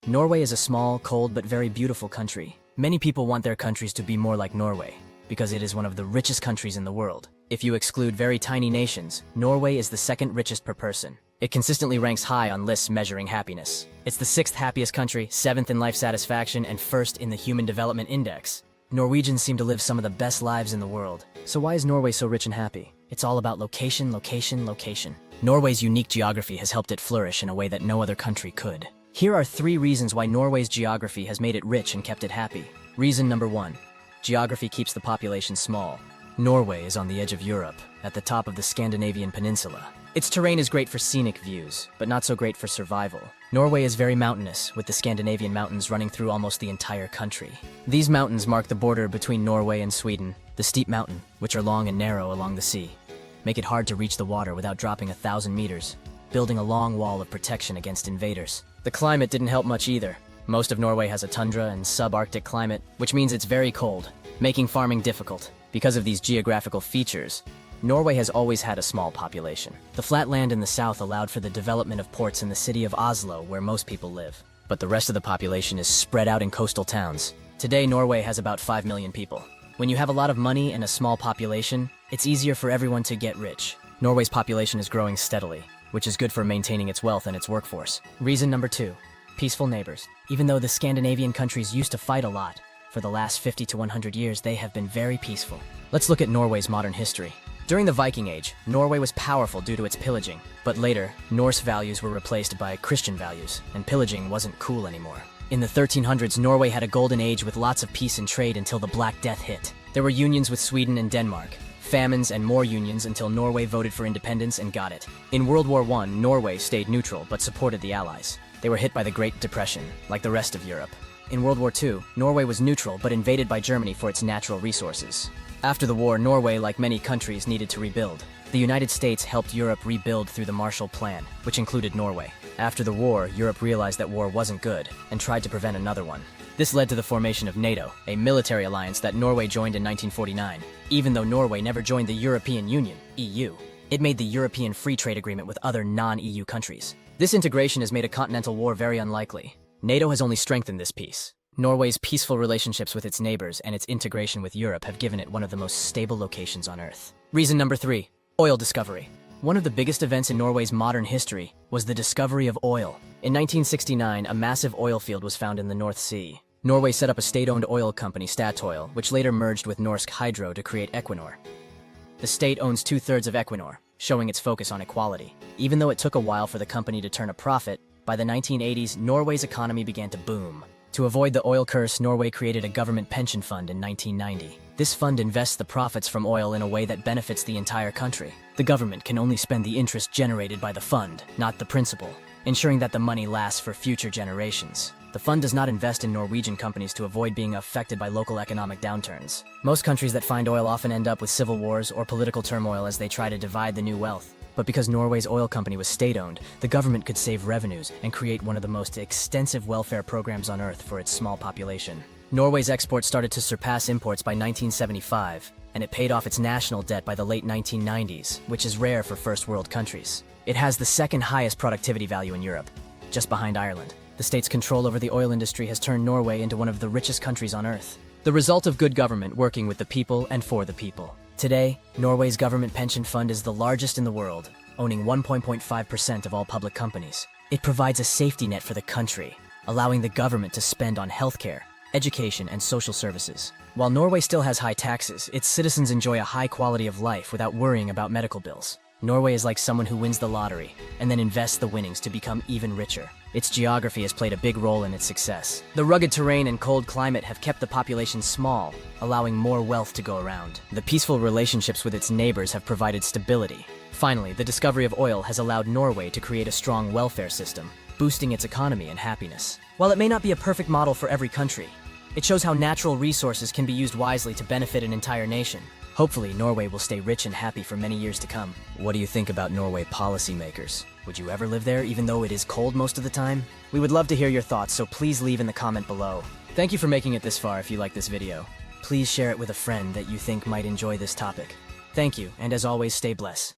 Norway is a small, cold, but very beautiful country. Many people want their countries to be more like Norway, because it is one of the richest countries in the world. If you exclude very tiny nations, Norway is the second richest per person. It consistently ranks high on lists measuring happiness. It's the sixth happiest country, seventh in life satisfaction, and first in the Human Development Index. Norwegians seem to live some of the best lives in the world. So why is Norway so rich and happy? It's all about location, location, location. Norway's unique geography has helped it flourish in a way that no other country could. Here are 3 reasons why Norway's geography has made it rich and kept it happy. Reason number 1. Geography keeps the population small. Norway is on the edge of Europe, at the top of the Scandinavian peninsula. Its terrain is great for scenic views, but not so great for survival. Norway is very mountainous, with the Scandinavian mountains running through almost the entire country. These mountains mark the border between Norway and Sweden. The steep mountain, which are long and narrow along the sea, make it hard to reach the water without dropping 1,000 meters, building a long wall of protection against invaders. The climate didn't help much either. Most of Norway has a tundra and subarctic climate, which means it's very cold, making farming difficult. Because of these geographical features, Norway has always had a small population. The flat land in the south allowed for the development of ports in the city of Oslo, where most people live. But the rest of the population is spread out in coastal towns. Today, Norway has about 5 million people. When you have a lot of money and a small population, it's easier for everyone to get rich. Norway's population is growing steadily, which is good for maintaining its wealth and its workforce. Reason number 2. Peaceful neighbors. Even though the Scandinavian countries used to fight a lot, for the last 50 to 100 years they have been very peaceful. Let's look at Norway's modern history. During the Viking Age, Norway was powerful due to its pillaging, but later, Norse values were replaced by Christian values, and pillaging wasn't cool anymore. In the 1300s, Norway had a golden age with lots of peace and trade until the Black Death hit. There were unions with Sweden and Denmark, famines and more unions until Norway voted for independence and got it. In World War I, Norway stayed neutral but supported the Allies. They were hit by the Great Depression, like the rest of Europe. In World War II, Norway was neutral but invaded by Germany for its natural resources. After the war, Norway, like many countries, needed to rebuild. The United States helped Europe rebuild through the Marshall Plan, which included Norway. After the war, Europe realized that war wasn't good and tried to prevent another one. This led to the formation of NATO, a military alliance that Norway joined in 1949. Even though Norway never joined the European Union, EU, it made the European Free Trade Agreement with other non-EU countries. This integration has made a continental war very unlikely. NATO has only strengthened this peace. Norway's peaceful relationships with its neighbors and its integration with Europe have given it one of the most stable locations on Earth. Reason number 3. Oil discovery. One of the biggest events in Norway's modern history was the discovery of oil. In 1969, a massive oil field was found in the North Sea. Norway set up a state-owned oil company, Statoil, which later merged with Norsk Hydro to create Equinor. The state owns 2/3 of Equinor, showing its focus on equality. Even though it took a while for the company to turn a profit, by the 1980s, Norway's economy began to boom. To avoid the oil curse, Norway created a government pension fund in 1990. This fund invests the profits from oil in a way that benefits the entire country. The government can only spend the interest generated by the fund, not the principal, ensuring that the money lasts for future generations. The fund does not invest in Norwegian companies to avoid being affected by local economic downturns. Most countries that find oil often end up with civil wars or political turmoil as they try to divide the new wealth. But because Norway's oil company was state-owned, the government could save revenues and create one of the most extensive welfare programs on Earth for its small population. Norway's exports started to surpass imports by 1975, and it paid off its national debt by the late 1990s, which is rare for first-world countries. It has the second highest productivity value in Europe, just behind Ireland. The state's control over the oil industry has turned Norway into one of the richest countries on Earth. The result of good government working with the people and for the people. Today, Norway's government pension fund is the largest in the world, owning 1.5% of all public companies. It provides a safety net for the country, allowing the government to spend on healthcare, education, and social services. While Norway still has high taxes, its citizens enjoy a high quality of life without worrying about medical bills. Norway is like someone who wins the lottery and then invests the winnings to become even richer. Its geography has played a big role in its success. The rugged terrain and cold climate have kept the population small, allowing more wealth to go around. The peaceful relationships with its neighbors have provided stability. Finally, the discovery of oil has allowed Norway to create a strong welfare system, boosting its economy and happiness. While it may not be a perfect model for every country, it shows how natural resources can be used wisely to benefit an entire nation. Hopefully, Norway will stay rich and happy for many years to come. What do you think about Norway policymakers? Would you ever live there even though it is cold most of the time? We would love to hear your thoughts, so please leave in the comment below. Thank you for making it this far if you like this video. Please share it with a friend that you think might enjoy this topic. Thank you, and as always, stay blessed.